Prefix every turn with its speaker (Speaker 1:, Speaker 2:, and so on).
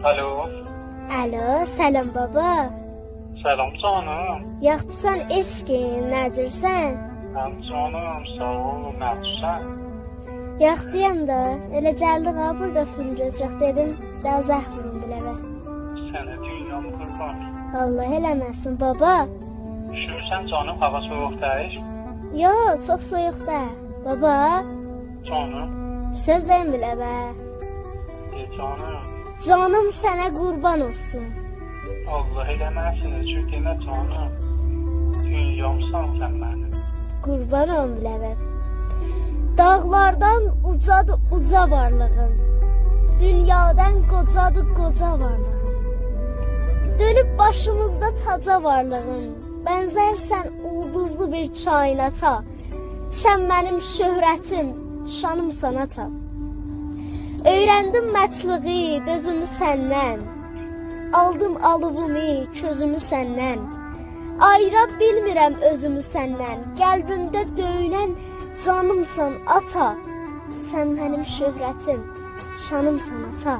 Speaker 1: Alo.
Speaker 2: Alo, selam baba.
Speaker 1: Selam canım.
Speaker 2: Yaxtısan eşkin, nəcirsən?
Speaker 1: Həm canım, sağ ol, nədirsən?
Speaker 2: Yaxtıyam da, elə gəldik ha burada film gözləyək dedim, daha zəh vurun biləvə.
Speaker 1: Sənə dünyam qurban.
Speaker 2: Allah eləməsin baba.
Speaker 1: Üşürsən canım, hava soğuk deyil.
Speaker 2: Yo, çox soyuq da. Baba,
Speaker 1: Canım,
Speaker 2: söz deyim biləvə.
Speaker 1: canım.
Speaker 2: Canım sənə qurban olsun.
Speaker 1: Allah eləməsin, çünki nə canım. Dünyamsan sən mənim.
Speaker 2: Qurban olum biləvə. Dağlardan ucadır uca varlığın. Dünyadan qocadır qoca varlığın. Dönüb başımızda taca varlığın. Bənzərsən ulduzlu bir kainata. Sən mənim şöhrətim, şanımsan ata. Öyrəndim mətluğu, dözümü səndən. Aldım alıvımı, közümü səndən. Ayıra bilmirəm özümü səndən. Qəlbimdə döyünən canımsan ata. Sən mənim şöhrətim, şanımsan ata.